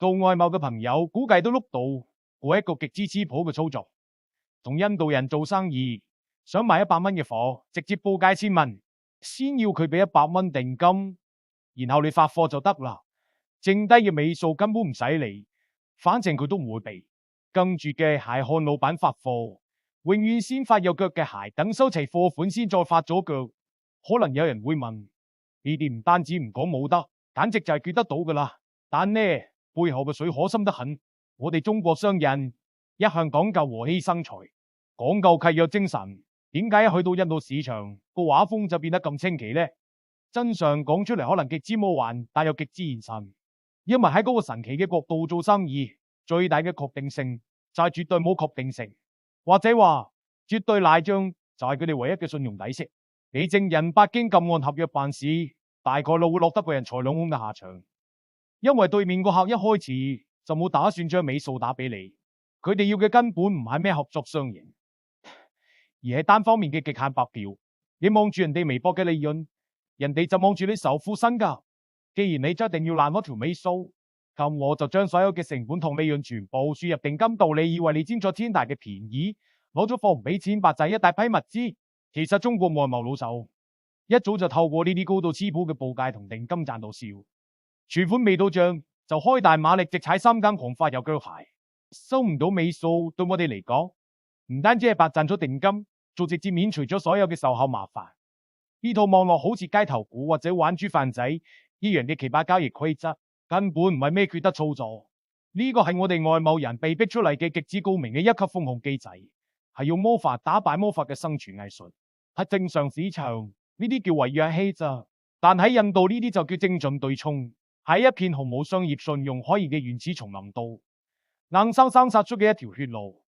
做外貿嘅朋友估計都碌到過一個極之離譜嘅操作，同印度人做生意，想買100蚊嘅貨，直接報價1000蚊，先要佢俾100蚊定金，然後你發貨就得啦，剩低嘅尾數根本唔使理，反正佢都唔會俾。跟住嘅係看老闆發貨，永遠先發有腳嘅鞋，等收齊貨款先再發咗腳。可能有人會問，呢啲唔單止唔講冇得，簡直就係缺得到噶啦。但呢，背後嘅水可深得很。我哋中國商人一向講究和氣生財，講究契約精神，點解一去到印度市場，個畫風就變得咁清奇呢？真相講出嚟可能極之魔幻，但又極之現實。因為喺嗰個神奇嘅國度做生意，最大嘅確定性就係絕對冇確定性，或者話絕對賴賬就係佢哋唯一嘅信用底色。你證人北京咁按合約辦事，大概率會落得個人財兩空嘅下場。因為對面個客一開始就冇打算將尾數打俾你，佢哋要嘅根本唔係咩合作雙贏，而係單方面嘅極限白嫖。你望住人哋微薄嘅利潤，人哋就望住你仇富身家。既然你一定要爛嗰條尾數，咁我就將所有嘅成本同利潤全部輸入定金度。你以為你佔咗天大嘅便宜，攞咗貨唔俾錢，白賺一大批物資？其實中國外貿老手一早就透過呢啲高度離譜嘅報價同定金賺到笑，存款未到賬就開大馬力直踩3更狂發有腳鞋，收唔到尾數對我哋嚟講，唔單止係白賺咗定金，仲直接免除咗所有嘅售後麻煩。呢套望落好似街頭股或者玩豬販仔一樣嘅奇葩交易規則，根本唔係咩缺德操作。呢個係我哋外貿人被逼出嚟嘅極之高明嘅一級風控機制，係用魔法打敗魔法嘅生存藝術。喺正常市場呢啲叫違約欺詐，但喺印度呢啲就叫精準對沖。喺一片毫無商業信用可言嘅原始叢林度，硬生生殺出嘅一條血路。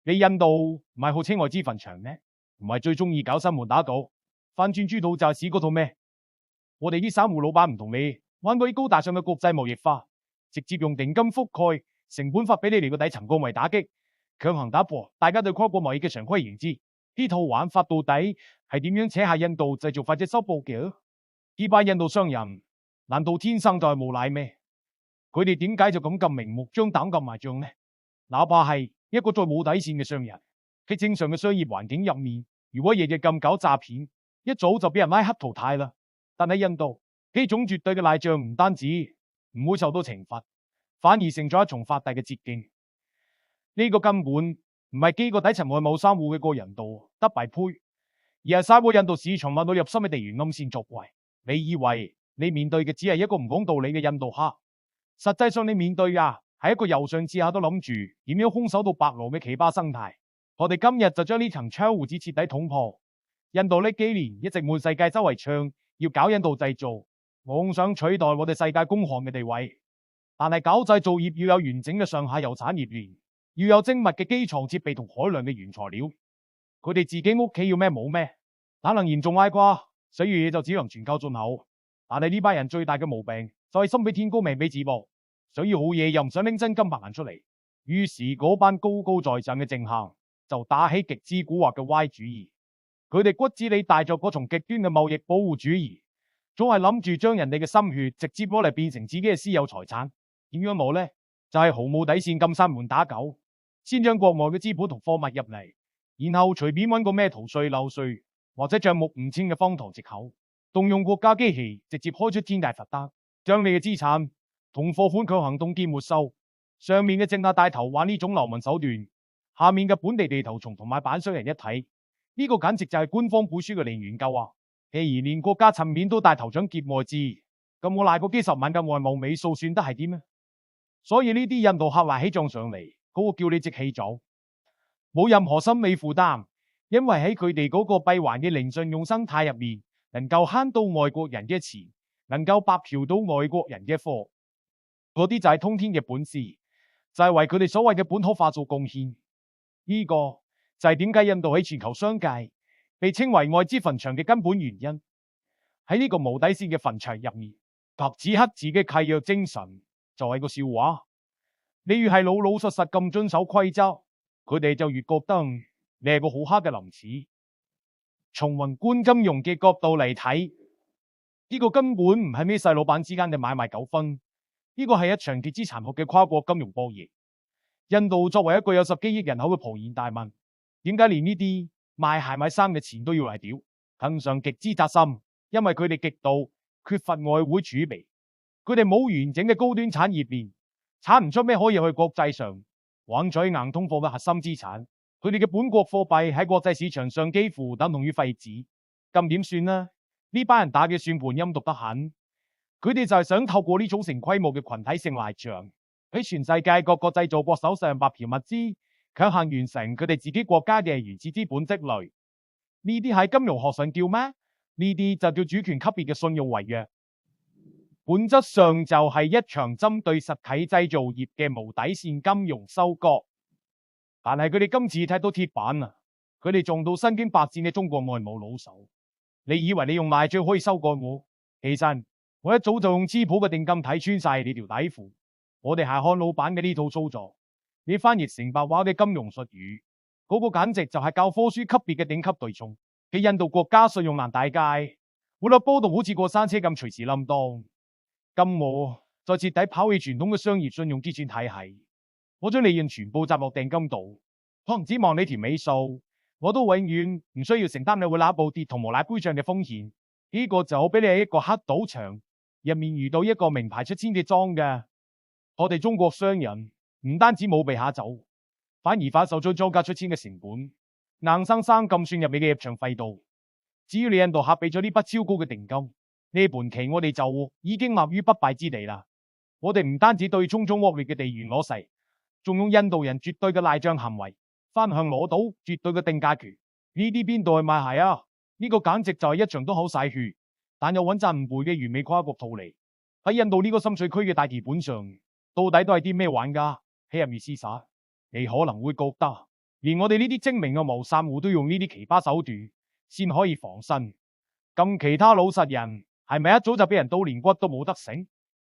你印度唔係號稱外資墳場咩？唔係最中意搞新門打倒，翻轉豬肚就係屎嗰套咩？我哋啲散戶老闆唔同你玩嗰啲高大上嘅國際貿易化，直接用定金覆蓋成本法俾你嚟個底層降維打擊，強行打破大家對跨國貿易嘅常規認知。呢套玩法到底係點樣扯下印度製造或者收報嘅？呢班印度商人難道天生就係無賴咩？佢哋點解就咁明目張膽咁埋帳呢？哪怕係一個再冇底線嘅商人，喺正常嘅商業環境入面，如果日日咁搞詐騙，一早就俾人拉黑淘汰啦。但喺印度，呢種絕對嘅賴帳唔單止唔會受到懲罰，反而成咗一重發達嘅捷徑。呢個根本唔係幾個底層外貿商戶嘅個人度得弊胚，而係晒過印度市場揾到入心嘅地緣暗線作為。你以為你面對嘅只係一個唔講道理嘅印度客，實際上你面對嘅係一個由上至下都諗住點樣空手到白狼嘅奇葩生態。我哋今日就將呢層窗戶紙徹底捅破。印度呢幾年一直滿世界周圍唱要搞印度製造，妄想取代我哋世界工行嘅地位。但係搞製造業要有完整嘅上下游產業鏈，要有精密嘅機床設備同海量嘅原材料。佢哋自己屋企要咩冇咩，可能嚴重歪瓜，所以嘢就只能全靠進口。但係呢班人最大嘅毛病就係心比天高命比紙薄，所以好嘢又唔想拎真金白銀出嚟。於是嗰班高高在上嘅政客就打起極之蠱惑嘅歪主意。佢哋骨子裏帶着嗰種極端嘅貿易保護主義，總係諗住將人哋嘅心血直接攞嚟變成自己嘅私有財產。點樣攞呢？就係毫無底線咁閂門打狗，先將國外嘅資本同貨物入嚟，然後隨便揾個咩逃稅漏稅或者賬目唔清嘅荒唐藉口，動用國家機器直接開出天大罰單，將你嘅資產同貨款強行凍結沒收。上面嘅政客帶頭玩呢種流氓手段，下面嘅本地地頭蟲同埋板商人一睇，呢個簡直就係官方背書嘅零元購啊！既然連國家層面都帶頭想劫外資，咁我賴個幾十萬嘅外貿尾數算得係點呢？所以呢啲印度客賴起帳上嚟，嗰個叫你即氣走，冇任何心理負擔，因為喺佢哋嗰個閉環嘅零信用生態入面，能夠慳到外國人嘅錢，能夠白嫖到外國人嘅貨，嗰啲就係通天嘅本事，就係為佢哋所謂嘅本土化做貢獻。呢個就係點解印度喺全球商界被稱為外資墳場嘅根本原因。喺呢個無底線嘅墳場入面，白紙黑字嘅契約精神就係個笑話。你越係老老實實咁遵守規則，佢哋就越覺得你係個好黑嘅林子。從宏觀金融嘅角度嚟睇，呢個根本唔係咩細老闆之間嘅買賣糾紛，呢個係一場極之殘酷嘅跨國金融博弈。印度作為一個有10幾億人口嘅龐然大民，點解連呢啲賣鞋買衫嘅錢都要嚟屌？更上極之扎心，因為佢哋極度缺乏外匯儲備，佢哋冇完整嘅高端產業鏈，產唔出咩可以去國際上玩取硬通貨嘅核心資產。佢哋嘅本國貨幣喺國際市場上幾乎等同於廢紙。咁點算呢？呢班人打嘅算盤陰毒得很，佢哋就係想透過呢組成規模嘅群體性賴賬，喺全世界各個製造國手上白嫖物資，強行完成佢哋自己國家嘅原始資本積累。呢啲喺金融學上叫咩？呢啲就叫主權級別嘅信用違約，本質上就係一場針對實體製造業嘅無底線金融收割。但係佢哋今次踢到鐵板啊！佢哋撞到身經百戰嘅中國外貿老手。你以為你用賴賬可以收割我？其實我一早就用黐譜嘅定金睇穿晒你條底褲。我哋係看老闆嘅呢套操作，你翻譯成白話嘅金融術語，嗰個簡直就係教科書級別嘅頂級對沖嘅印度國家信用爛大街，每粒波動好似過山車咁隨時冧當。咁我再徹底拋棄傳統嘅商業信用結算體系，我將利潤全部集落定金度，可能指望你條尾數，我都永遠唔需要承擔你會拿部跌同無賴杯賬嘅風險。呢個就好比你喺一個黑賭場入面遇到一個名牌出千嘅莊嘅。我哋中國商人唔單止冇被嚇走，反而反受咗莊家出千嘅成本，硬生生咁算入你嘅入場費度。只要你印度客俾咗呢筆超高嘅定金，呢盤棋我哋就已經立於不敗之地啦。我哋唔單止對沖咗惡劣嘅地緣攞勢，仲用印度人絕對嘅賴賬行為，翻向攞到絕對嘅定價權。呢啲邊度係賣鞋啊？呢個簡直就係一場都好晒血，但又穩賺唔賠嘅完美跨國套利。喺印度呢個深水區嘅大棋盤上，到底都係啲咩玩家喺入面廝殺？你可能會覺得，連我哋呢啲精明嘅謀散戶都用呢啲奇葩手段先可以防身。咁其他老實人係咪一早就俾人刀連骨都冇得成？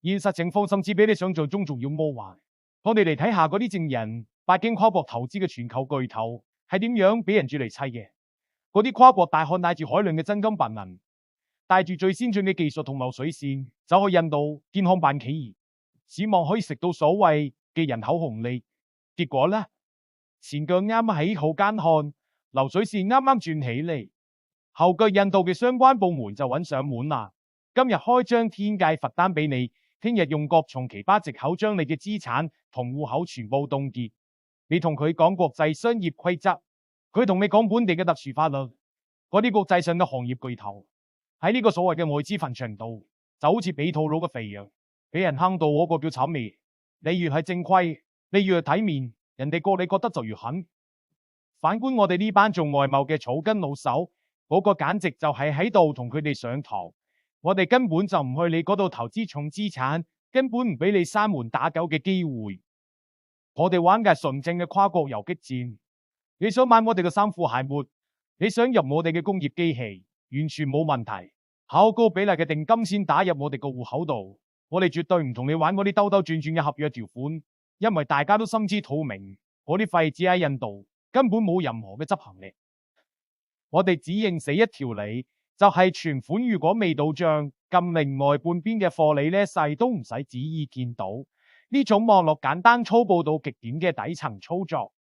現實情況甚至比你想象中仲要魔幻。我哋嚟睇下嗰啲證人拜經跨國投資嘅全球巨頭係點樣俾人住嚟砌嘅。嗰啲跨國大漢帶住海量嘅真金白銀，帶住最先進嘅技術同流水線，走去印度健康辦企業，指望可以食到所謂嘅人口紅利。結果呢，前腳啱起好艱旱，流水線啱啱轉起嚟，後腳印度嘅相關部門就揾上門啦。今日開張天價罰單俾你，聽日用各種奇葩藉口將你嘅資產同戶口全部凍結。你同佢講國際商業規則，佢同你講本地嘅特殊法律。嗰啲國際上嘅行業巨頭喺呢個所謂嘅外資墳場度，就好似被套路嘅肥羊，俾人坑到嗰個叫慘味。你越係正規，你越係體面，人哋過你覺得就越狠。反觀我哋呢班做外貿嘅草根老手，嗰個簡直就係喺度同佢哋上堂。我哋根本就唔去你嗰度投資重資產，根本唔俾你閂門打狗嘅機會。我哋玩嘅係純正嘅跨國游擊戰。你想買我哋嘅衫褲鞋襪，你想入我哋嘅工業機器，完全冇問題。好高比例嘅定金先打入我哋個戶口度。我哋絕對唔同你玩嗰啲兜兜轉轉嘅合約條款，因為大家都心知肚明，嗰啲廢紙喺印度根本冇任何嘅執行力。我哋只認死一條理，就係存款如果未到賬，咁另外半邊嘅貨你呢一世都唔使旨意見到。呢種網絡簡單粗暴到極點嘅底層操作，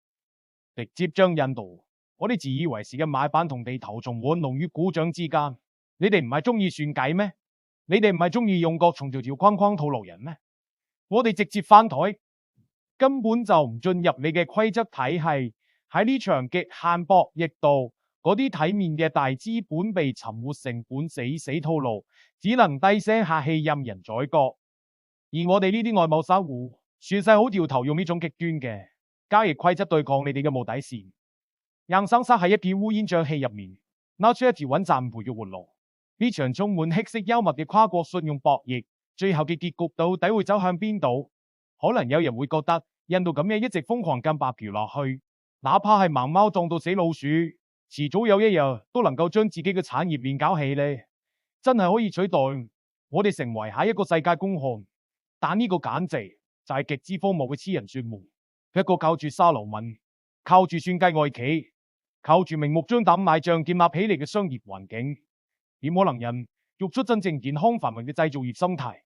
直接將印度嗰啲自以為是嘅買辦同地頭蟲玩弄於股掌之間。你哋唔係中意算計咩？你哋唔係中意用各種條條框框套路人咩？我哋直接翻台，根本就唔進入你嘅規則體系。喺呢場極限博弈度，嗰啲體面嘅大資本被沉沒成本死套路，只能低聲下氣任人宰割。而我哋呢啲外貿散戶，算晒好掉頭用呢種極端嘅交易規則對抗你哋嘅冇底線，硬生生喺一片烏煙瘴氣入面，撈出一條穩賺唔賠嘅活路。呢場充滿黑色幽默嘅跨國信用博弈，最後嘅結局到底會走向邊度？可能有人會覺得印度咁樣一直瘋狂咁白嫖落去，哪怕係盲貓撞到死老鼠，遲早有一日都能夠將自己嘅產業鏈搞起呢，真係可以取代我哋成為下一個世界公漢。但呢個簡直就係極之荒謬嘅痴人說夢。一個靠住沙羅文、靠住算計外企、靠住明目張膽賴賬建立起嚟嘅商業環境，點可能孕育出真正健康繁榮嘅製造業生態？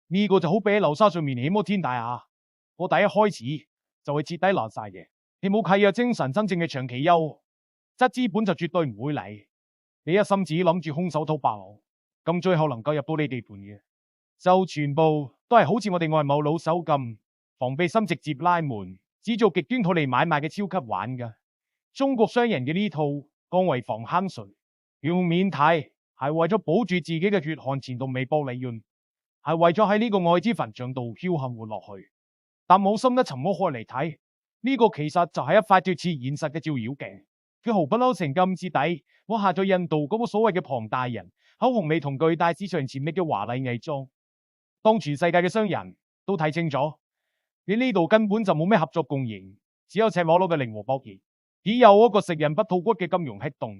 呢個就好比喺流沙上面起摩天大廈，我第一開始就會徹底爛晒嘅。你冇契約精神真正嘅長期優，則資本就絕對唔會嚟。你一心只諗住空手套白狼，咁最後能夠入到你地盤嘅，就全部都係好似我哋外貿老手咁，防備心直接拉門，只做極端套利買賣嘅超級玩噶。中國商人嘅呢套降維防慳術，用面睇係為咗保住自己嘅血汗錢同微薄利潤，係為咗喺呢個愛之墳場度僥倖活落去。但冇深一層剝開嚟睇，呢個其實就係一塊脫刺現實嘅照妖鏡。佢毫不留情咁徹底，我下咗印度嗰個所謂嘅龐大人，口紅味同巨大市場潛力嘅華麗偽裝。當全世界嘅商人都睇清楚，你呢度根本就冇咩合作共贏，只有赤裸裸嘅零和博弈，只有嗰個食人不吐骨嘅金融黑洞。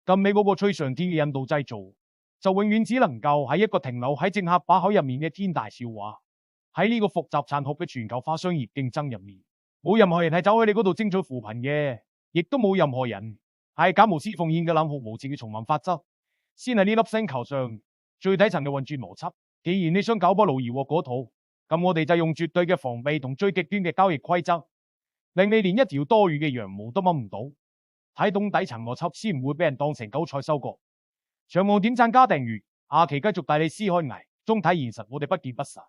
咁你嗰個吹上天嘅印度製造，就永遠只能夠係一個停留喺政客把口入面嘅天大笑話。喺呢個複雜殘酷嘅全球化商業競爭入面，冇任何人係走去你嗰度爭取扶貧嘅，亦都冇任何人係假無私奉獻嘅冷酷無情嘅叢林法則，先係呢粒星球上最底層嘅運轉邏輯。既然你想搞不勞而獲嗰套，咁我哋就用絕對嘅防備同最極端嘅交易規則，令你連一條多餘嘅羊毛都掹唔到。睇懂底層邏輯，先唔會俾人當成韭菜收割。長望點讚加訂閱，下期繼續帶你撕開危，中睇現實，我哋不見不散。